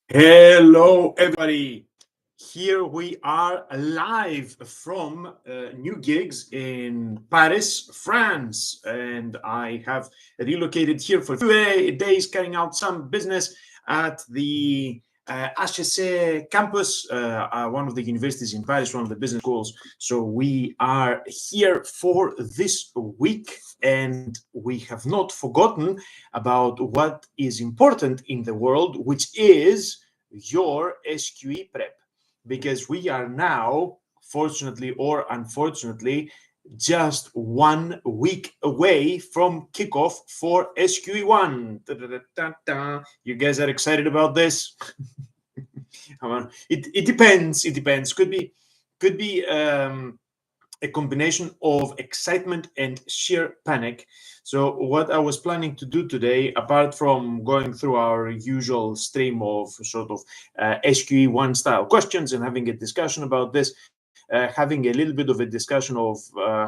Hello, everybody. Here we are live from new gigs in Paris, France. And I have relocated here for 2 days, carrying out some business at the HEC campus, one of the universities in Paris, one of the business schools. So we are here for this week, and we have not forgotten about what is important in the world, which is your SQE prep, because we are now, fortunately or unfortunately, just 1 week away from kickoff for SQE1. You guys are excited about this? It depends. It depends. Could be a combination of excitement and sheer panic. So what I was planning to do today, apart from going through our usual stream of sort of SQE1 style questions and having a discussion about this, having a little bit of a discussion of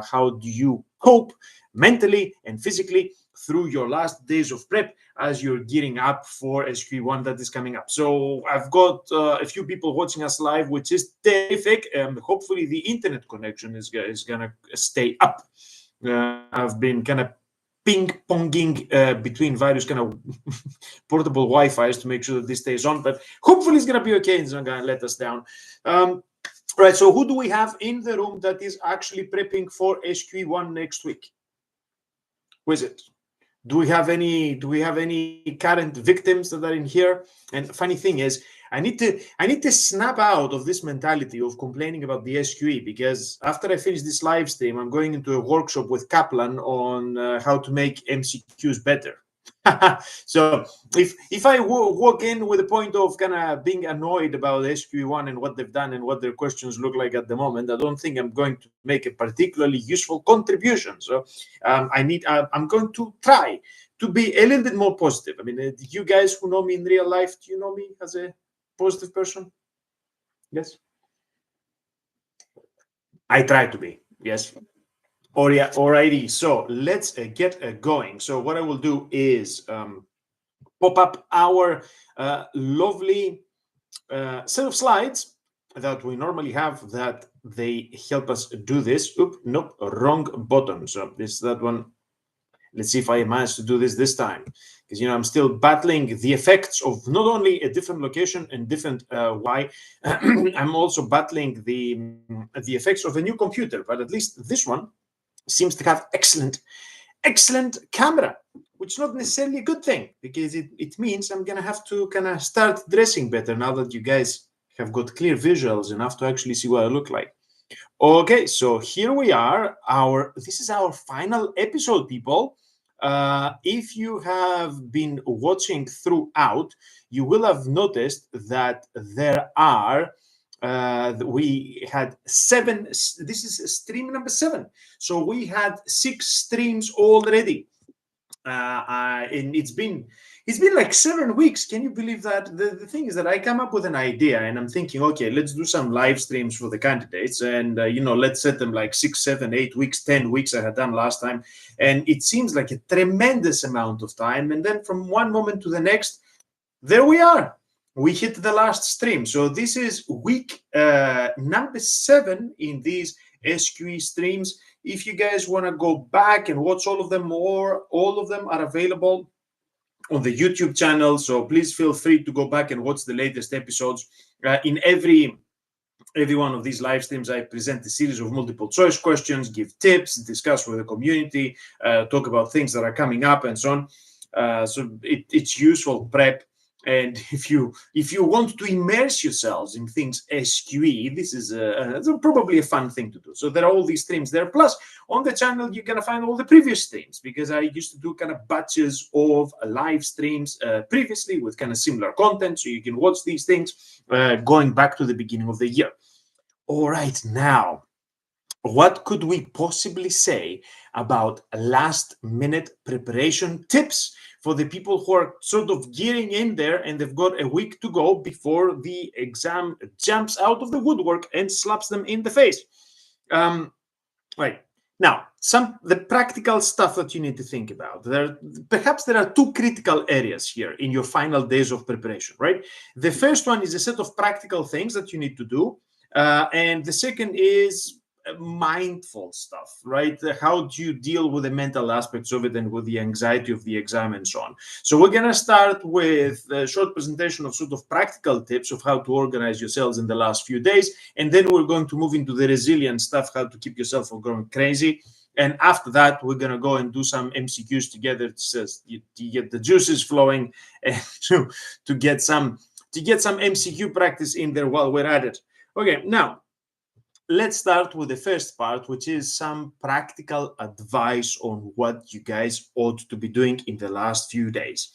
how do you cope mentally and physically through your last days of prep as you're gearing up for SQE1 that is coming up. So I've got a few people watching us live, which is terrific. Hopefully the internet connection is gonna stay up. I've been kind of ping-ponging between various kind of portable Wi-Fi's to make sure that this stays on, but hopefully it's gonna be okay and it's not gonna let us down. Right, so who do we have in the room that is actually prepping for SQE1 next week? Who is it? Do we have any current victims that are in here? And funny thing is, I need to snap out of this mentality of complaining about the SQE, because after I finish this live stream, I'm going into a workshop with Kaplan on how to make MCQs better. So if I walk in with a point of kind of being annoyed about SQE1 and what they've done and what their questions look like at the moment, I don't think I'm going to make a particularly useful contribution. So I'm going to try to be a little bit more positive. I mean, you guys who know me in real life, do you know me as a positive person? Yes, I try to be. Yes. Alrighty, so let's get going. So what I will do is pop up our lovely set of slides that we normally have, that they help us do this. Oop, nope, wrong button. So this that one. Let's see if I manage to do this time, because I'm still battling the effects of not only a different location and different Y. I'm also battling the effects of a new computer, but at least this one seems to have excellent camera, which is not necessarily a good thing, because it means I'm gonna have to kind of start dressing better now that you guys have got clear visuals enough to actually see what I look like. Okay, so here we are. This is our final episode, people. If you have been watching throughout, you will have noticed that there are we had 7. This is stream number 7. So we had 6 streams already, and it's been like 7 weeks. Can you believe that? The thing is that I come up with an idea and I'm thinking, okay, let's do some live streams for the candidates, and let's set them like 6, 7, 8 weeks, 10 weeks I had done last time, and it seems like a tremendous amount of time, and then from one moment to the next, there we are. We hit the last stream. So this is week number 7 in these SQE streams. If you guys want to go back and watch all of them, all of them are available on the YouTube channel. So please feel free to go back and watch the latest episodes. In every one of these live streams, I present a series of multiple choice questions, give tips, discuss with the community, talk about things that are coming up and so on. So it's useful prep. And if you want to immerse yourselves in things SQE, this is probably a fun thing to do. So there are all these streams there. Plus, on the channel, you're going to find all the previous streams, because I used to do kind of batches of live streams previously with kind of similar content. So you can watch these things going back to the beginning of the year. All right, now, what could we possibly say about last-minute preparation tips for the people who are sort of gearing in there and they've got a week to go before the exam jumps out of the woodwork and slaps them in the face? Right. Now, the practical stuff that you need to think about. Perhaps there are two critical areas here in your final days of preparation, right? The first one is a set of practical things that you need to do. And the second is mindful stuff, right? How do you deal with the mental aspects of it and with the anxiety of the exam and so on? So we're going to start with a short presentation of sort of practical tips of how to organize yourselves in the last few days. And then we're going to move into the resilience stuff, how to keep yourself from going crazy. And after that, we're going to go and do some MCQs together to get the juices flowing and to get some MCQ practice in there while we're at it. Okay, now let's start with the first part, which is some practical advice on what you guys ought to be doing in the last few days.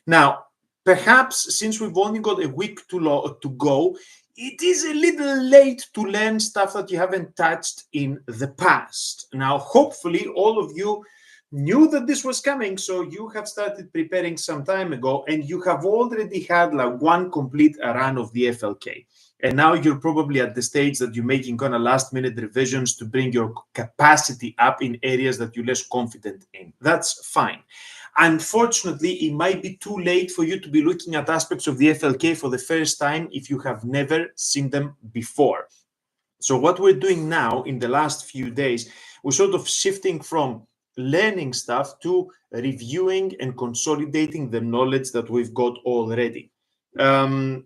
Now, perhaps since we've only got a week to go, it is a little late to learn stuff that you haven't touched in the past. Now, hopefully, all of you knew that this was coming, so you have started preparing some time ago, and you have already had like one complete run of the FLK. And now you're probably at the stage that you're making kind of last-minute revisions to bring your capacity up in areas that you're less confident in. That's fine. Unfortunately, it might be too late for you to be looking at aspects of the FLK for the first time if you have never seen them before. So what we're doing now in the last few days, we're sort of shifting from learning stuff to reviewing and consolidating the knowledge that we've got already. Now,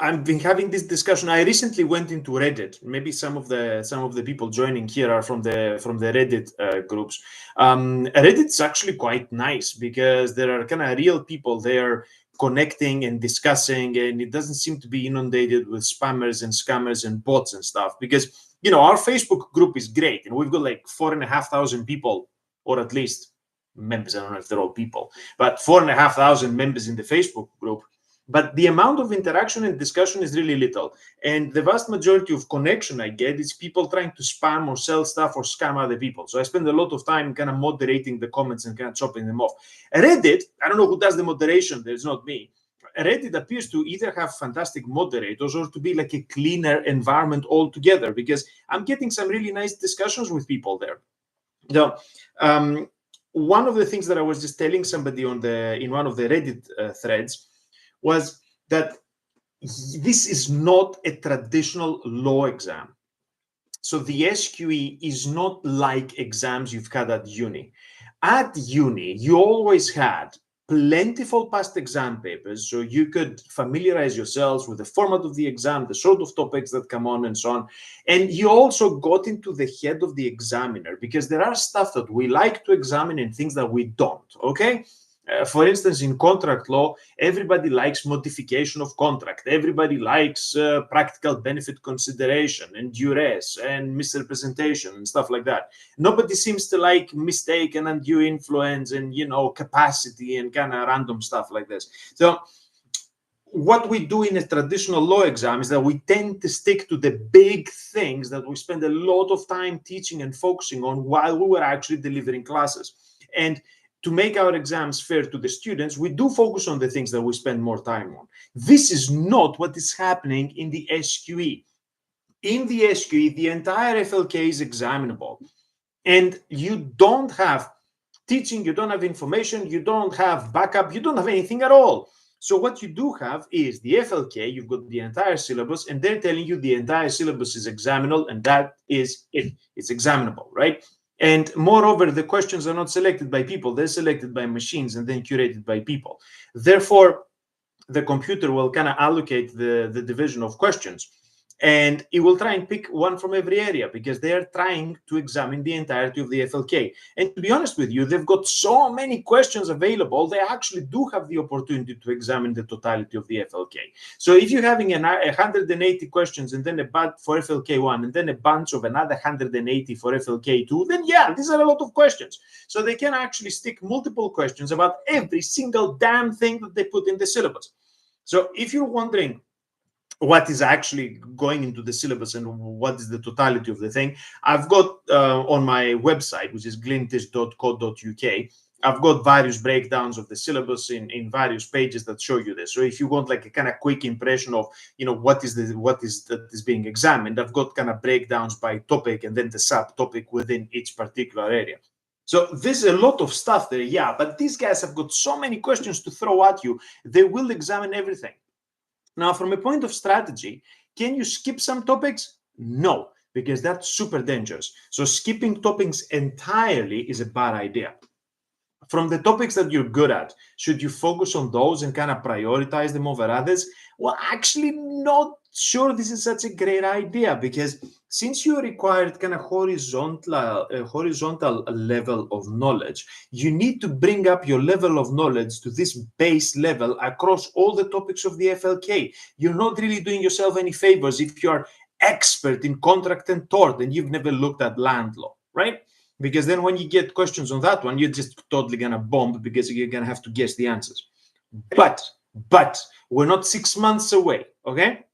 I've been having this discussion. I recently went into Reddit. Maybe some of the people joining here are from the Reddit groups. Reddit's actually quite nice because there are kind of real people there connecting and discussing, and it doesn't seem to be inundated with spammers and scammers and bots and stuff. Because our Facebook group is great, and we've got like 4,500 people, or at least members. I don't know if they're all people, but 4,500 members in the Facebook group. But the amount of interaction and discussion is really little. And the vast majority of connection I get is people trying to spam or sell stuff or scam other people. So I spend a lot of time kind of moderating the comments and kind of chopping them off. Reddit, I don't know who does the moderation. There's not me. Reddit appears to either have fantastic moderators or to be like a cleaner environment altogether, because I'm getting some really nice discussions with people there. So, one of the things that I was just telling somebody in one of the Reddit threads was that this is not a traditional law exam. So the SQE is not like exams you've had at uni. At uni, you always had plentiful past exam papers, so you could familiarize yourselves with the format of the exam, the sort of topics that come on, and so on. And you also got into the head of the examiner, because there are stuff that we like to examine and things that we don't, okay? For instance, in contract law, everybody likes modification of contract. Everybody likes practical benefit consideration and duress and misrepresentation and stuff like that. Nobody seems to like mistake and undue influence and, capacity and kind of random stuff like this. So what we do in a traditional law exam is that we tend to stick to the big things that we spend a lot of time teaching and focusing on while we were actually delivering classes. And to make our exams fair to the students, we do focus on the things that we spend more time on. This is not what is happening in the SQE. In the SQE, the entire FLK is examinable. And you don't have teaching, you don't have information, you don't have backup, you don't have anything at all. So what you do have is the FLK, you've got the entire syllabus, and they're telling you the entire syllabus is examinable, and that is it. It's examinable, right? And moreover, the questions are not selected by people. They're selected by machines and then curated by people. Therefore, the computer will kind of allocate the division of questions. And it will try and pick one from every area, because they're trying to examine the entirety of the FLK. And to be honest with you, they've got so many questions available, they actually do have the opportunity to examine the totality of the FLK. So if you're having 180 questions and then a bunch for FLK1 and then a bunch of another 180 for FLK2, then yeah, these are a lot of questions. So they can actually stick multiple questions about every single damn thing that they put in the syllabus. So if you're wondering what is actually going into the syllabus and what is the totality of the thing, I've got on my website, which is glintish.co.uk, I've got various breakdowns of the syllabus in various pages that show you this. So if you want like a kind of quick impression of, what is that is being examined, I've got kind of breakdowns by topic and then the subtopic within each particular area. So there's a lot of stuff there, yeah, but these guys have got so many questions to throw at you. They will examine everything. Now, from a point of strategy, can you skip some topics? No, because that's super dangerous. So skipping topics entirely is a bad idea. From the topics that you're good at, should you focus on those and kind of prioritize them over others? Well, actually, not sure this is such a great idea, because since you required kind of horizontal level of knowledge, you need to bring up your level of knowledge to this base level across all the topics of the FLK. You're not really doing yourself any favors if you're expert in contract and tort and you've never looked at land law, right? Because then when you get questions on that one, you're just totally going to bomb, because you're going to have to guess the answers. But we're not 6 months away, okay?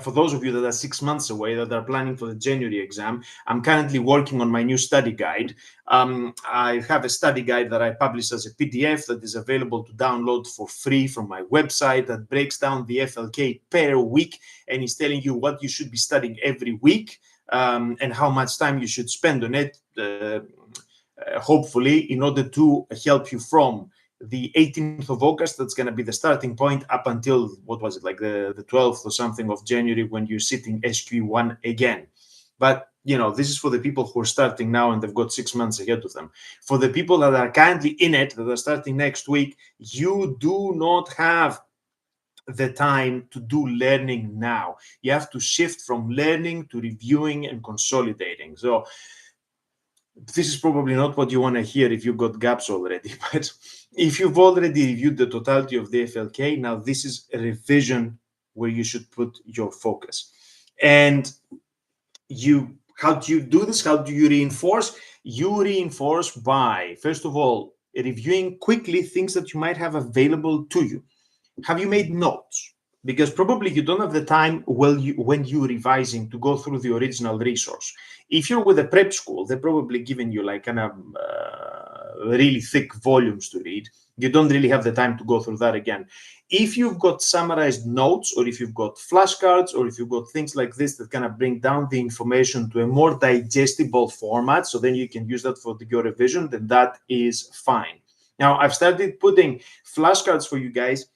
For those of you that are 6 months away, that are planning for the January exam, I'm currently working on my new study guide. I have a study guide that I publish as a PDF that is available to download for free from my website, that breaks down the FLK per week and is telling you what you should be studying every week. And how much time you should spend on it, hopefully, in order to help you from the 18th of August, that's going to be the starting point, up until, what was it, like the 12th or something of January, when you're sitting SQE1 again. But, this is for the people who are starting now and they've got 6 months ahead of them. For the people that are currently in it, that are starting next week, you do not have the time to do learning now. You have to shift from learning to reviewing and consolidating. So this is probably not what you want to hear if you've got gaps already, but if you've already reviewed the totality of the FLK, now this is a revision where you should put your focus. And how do you do this? How do you reinforce? You reinforce by, first of all, reviewing quickly things that you might have available to you. Have you made notes? Because probably you don't have the time when you're revising to go through the original resource. If you're with a prep school, they're probably giving you like kind of really thick volumes to read. You don't really have the time to go through that again. If you've got summarized notes, or if you've got flashcards, or if you've got things like this that kind of bring down the information to a more digestible format, so then you can use that for your revision, then that is fine. Now, I've started putting flashcards for you guys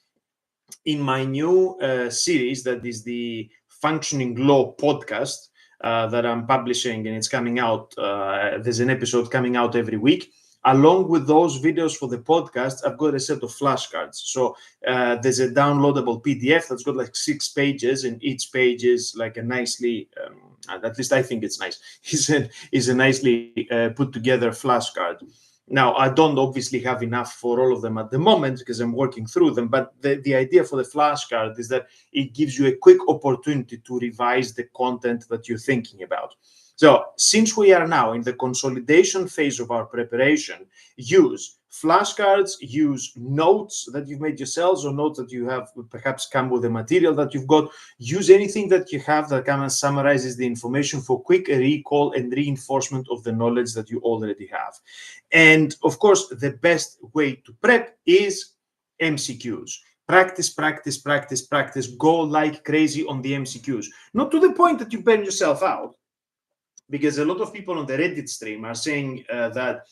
in my new series, that is the Functioning Law podcast that I'm publishing, and it's coming out. There's an episode coming out every week. Along with those videos for the podcast, I've got a set of flashcards. So there's a downloadable PDF that's got like 6 pages, and each page is like a nicely, at least I think it's nice, is a nicely put together flashcard. Now, I don't obviously have enough for all of them at the moment because I'm working through them, but the idea for the flashcard is that it gives you a quick opportunity to revise the content that you're thinking about. So since we are now in the consolidation phase of our preparation, use flashcards, use notes that you've made yourselves, or notes that you have perhaps come with the material that you've got. Use anything that you have that kind of summarizes the information for quick recall and reinforcement of the knowledge that you already have. And of course, the best way to prep is MCQs. Practice, practice, practice, practice. Go like crazy on the MCQs. Not to the point that you burn yourself out, because a lot of people on the Reddit stream are saying that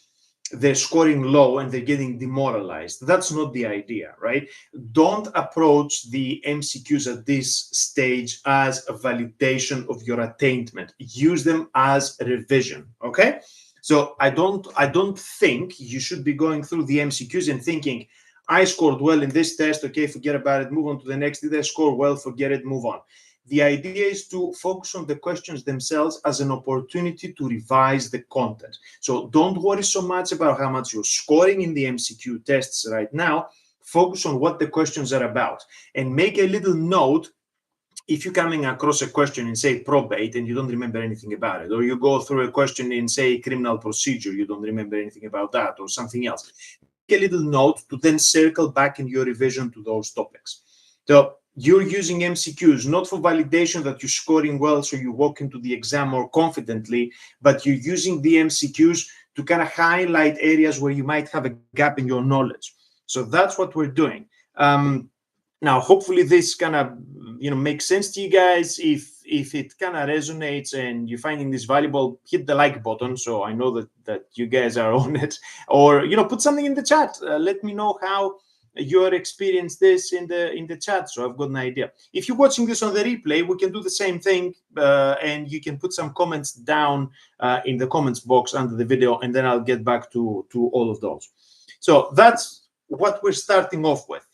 they're scoring low and they're getting demoralized. That's not the idea, right? Don't approach the MCQs at this stage as a validation of your attainment. Use them as a revision, okay? So I don't think you should be going through the MCQs and thinking, I scored well in this test, okay, forget about it, move on to the next. Did I score well? Forget it, move on. The idea is to focus on the questions themselves as an opportunity to revise the content. So don't worry so much about how much you're scoring in the MCQ tests right now. Focus on what the questions are about, and make a little note if you're coming across a question in, say, probate, and you don't remember anything about it, or you go through a question in, say, criminal procedure, you don't remember anything about that, or something else. Make a little note to then circle back in your revision to those topics. So you're using MCQs not for validation that you're scoring well so you walk into the exam more confidently, but you're using the MCQs to kind of highlight areas where you might have a gap in your knowledge. So that's what we're doing. Now, hopefully this kind of makes sense to you guys. If it kind of resonates and you're finding this valuable, hit the like button so I know that you guys are on it, or put something in the chat. Let me know how your experience this in the chat, so I've got an idea. If you're watching this on the replay, we can do the same thing, and you can put some comments down in the comments box under the video, and then I'll get back to all of those. So that's what we're starting off with.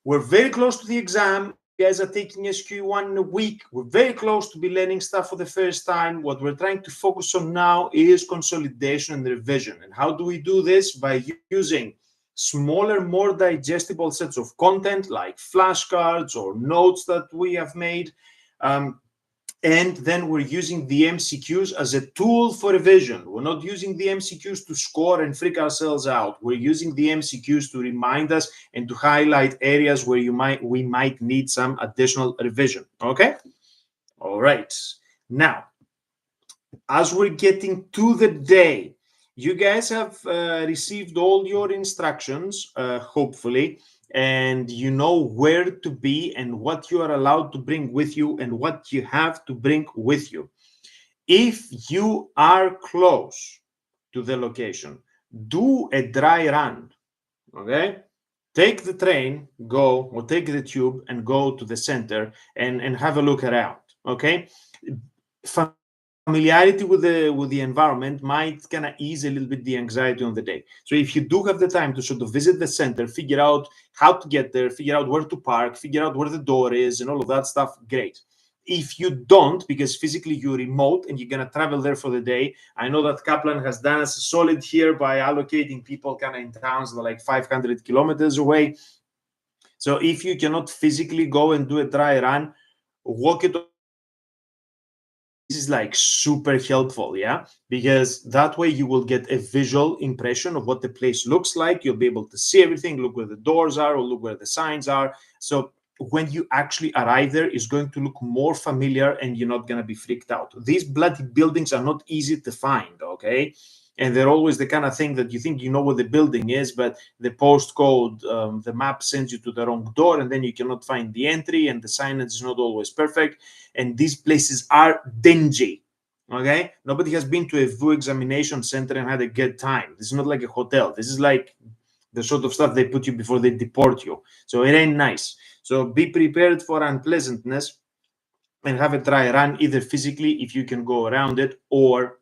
We're very close to the exam. You guys are taking SQE1 in a week. We're very close to be learning stuff for the first time. What we're trying to focus on now is consolidation and revision. And how do we do this? By using smaller, more digestible sets of content like flashcards or notes that we have made. And then we're using the MCQs as a tool for revision. We're not using the MCQs to score and freak ourselves out. We're using the MCQs to remind us and to highlight areas where we might need some additional revision. Okay? All right. Now, as we're getting to the day, you guys have received all your instructions, hopefully, and you know where to be and what you are allowed to bring with you and what you have to bring with you. If you are close to the location, do a dry run, okay? Take the train, go, or take the tube and go to the center and have a look around, okay? Familiarity with the environment might kind of ease a little bit the anxiety on the day. So if you do have the time to sort of visit the center, figure out how to get there, figure out where to park, figure out where the door is and all of that stuff, great. If you don't, because physically you're remote and you're going to travel there for the day, I know that Kaplan has done us a solid here by allocating people kind of in towns that are like 500 kilometers away. So if you cannot physically go and do a dry run, walk it. This is like super helpful, yeah, because that way you will get a visual impression of what the place looks like. You'll be able to see everything, look where the doors are or look where the signs are. So when you actually arrive there, it's going to look more familiar and you're not going to be freaked out. These bloody buildings are not easy to find, okay? And they're always the kind of thing that you think you know what the building is, but the postcode, the map sends you to the wrong door, and then you cannot find the entry, and the signage is not always perfect. And these places are dingy, okay? Nobody has been to a VU examination center and had a good time. This is not like a hotel. This is like the sort of stuff they put you before they deport you. So it ain't nice. So be prepared for unpleasantness and have a dry run, either physically, if you can go around it, or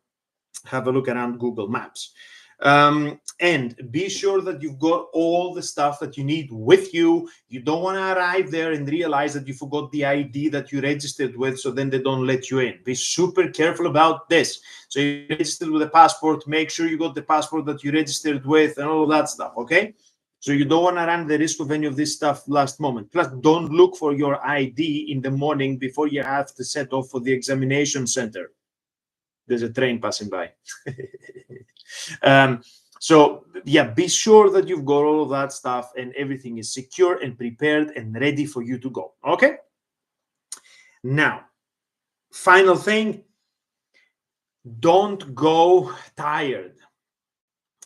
have a look around Google Maps. And be sure that you've got all the stuff that you need with you. You don't want to arrive there and realize that you forgot the ID that you registered with, so then they don't let you in. Be super careful about this. So you registered with a passport, make sure you got the passport that you registered with and all of that stuff, okay? So you don't want to run the risk of any of this stuff last moment. Plus, don't look for your ID in the morning before you have to set off for the examination center. There's a train passing by. So yeah, be sure that you've got all of that stuff and everything is secure and prepared and ready for you to go. Okay. Now, final thing, don't go tired.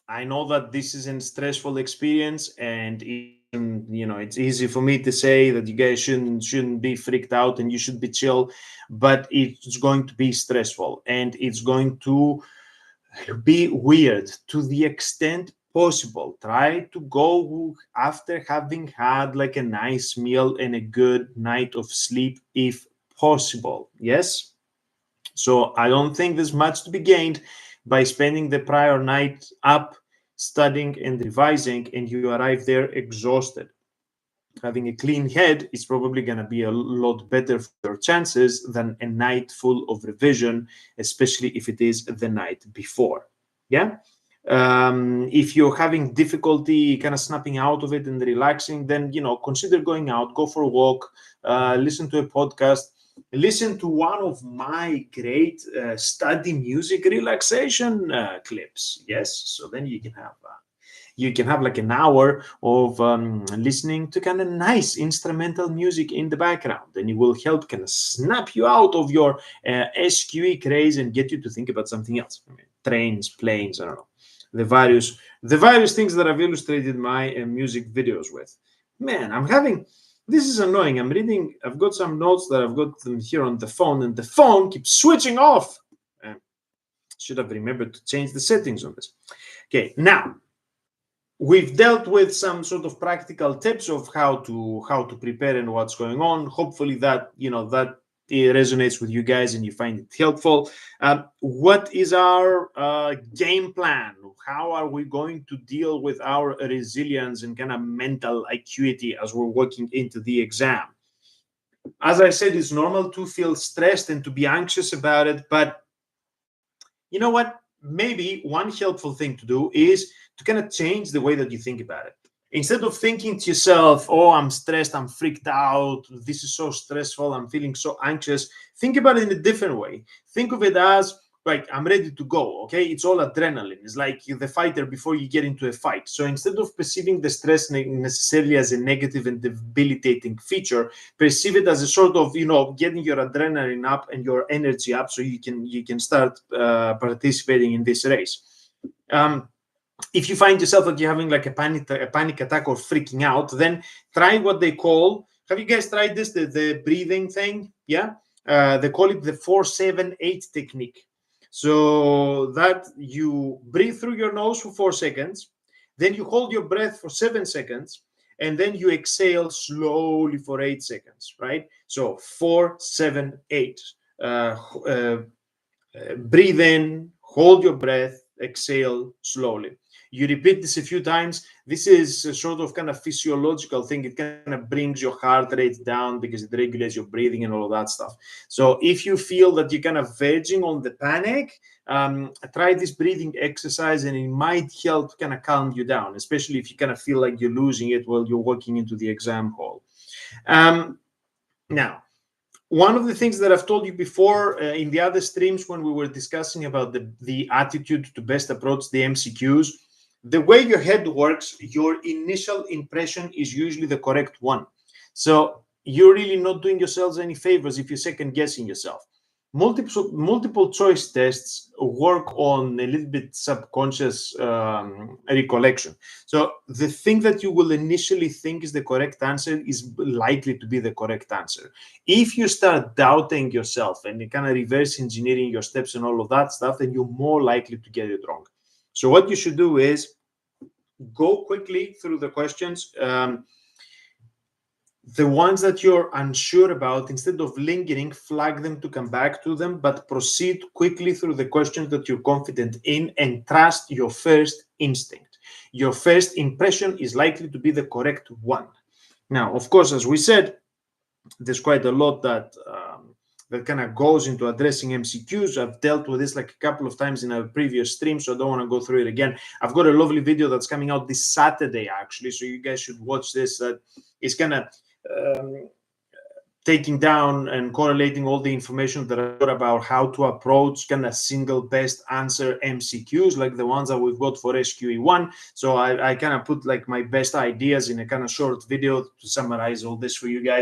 I know that this is a stressful experience, and it's easy for me to say that you guys shouldn't be freaked out and you should be chill, but it's going to be stressful and it's going to be weird. To the extent possible, try to go after having had like a nice meal and a good night of sleep if possible. Yes. So I don't think there's much to be gained by spending the prior night up studying and revising and you arrive there exhausted. Having a clean head is probably going to be a lot better for your chances than a night full of revision, especially if it is the night before. Yeah. If you're having difficulty kind of snapping out of it and relaxing, then consider going out, go for a walk, listen to a podcast, listen to one of my great study music relaxation clips. Yes, so then you can have like an hour of listening to kind of nice instrumental music in the background, and it will help kind of snap you out of your SQE craze and get you to think about something else. I mean, trains, planes, I don't know. the various things that I've illustrated my music videos with. Man, I'm having, this is annoying. I'm reading, I've got some notes that I've got them here on the phone, and the phone keeps switching off. Should have remembered to change the settings on this. Okay, now we've dealt with some sort of practical tips of how to prepare and what's going on. Hopefully that that it resonates with you guys and you find it helpful. What is our game plan? How are we going to deal with our resilience and kind of mental acuity as we're working into the exam? As I said, it's normal to feel stressed and to be anxious about it, but you know what? Maybe one helpful thing to do is to kind of change the way that you think about it. Instead of thinking to yourself, oh, I'm stressed, I'm freaked out, this is so stressful, I'm feeling so anxious, think about it in a different way. Think of it as, right, I'm ready to go, okay? It's all adrenaline. It's like the fighter before you get into a fight. So instead of perceiving the stress necessarily as a negative and debilitating feature, perceive it as a sort of, getting your adrenaline up and your energy up so you can start participating in this race. If you find yourself that you're having like a panic attack or freaking out, then try what they call, have you guys tried this, the breathing thing? Yeah. They call it the 4-7-8 technique. So that you breathe through your nose for 4 seconds, then you hold your breath for 7 seconds, and then you exhale slowly for 8 seconds, right? So 4-7-8. Breathe in, hold your breath, exhale slowly. You repeat this a few times. This is a sort of kind of physiological thing. It kind of brings your heart rate down because it regulates your breathing and all of that stuff. So if you feel that you're kind of verging on the panic, try this breathing exercise and it might help kind of calm you down, especially if you kind of feel like you're losing it while you're walking into the exam hall. Now, one of the things that I've told you before in the other streams when we were discussing about the attitude to best approach the MCQs, the way your head works, your initial impression is usually the correct one. So you're really not doing yourselves any favors if you're second guessing yourself. Multiple choice tests work on a little bit subconscious recollection. So the thing that you will initially think is the correct answer is likely to be the correct answer. If you start doubting yourself and you kind of reverse engineering your steps and all of that stuff, then you're more likely to get it wrong. So what you should do is go quickly through the questions. The ones that you're unsure about, instead of lingering, flag them to come back to them, but proceed quickly through the questions that you're confident in and trust your first instinct. Your first impression is likely to be the correct one. Now, of course, as we said, there's quite a lot that kind of goes into addressing MCQs. I've dealt with this like a couple of times in a previous stream, so I don't want to go through it again. I've got a lovely video that's coming out this Saturday, actually, so you guys should watch this. It's kind of taking down and correlating all the information that I've got about how to approach kind of single best answer MCQs, like the ones that we've got for SQE1. So I kind of put like my best ideas in a kind of short video to summarize all this for you guys.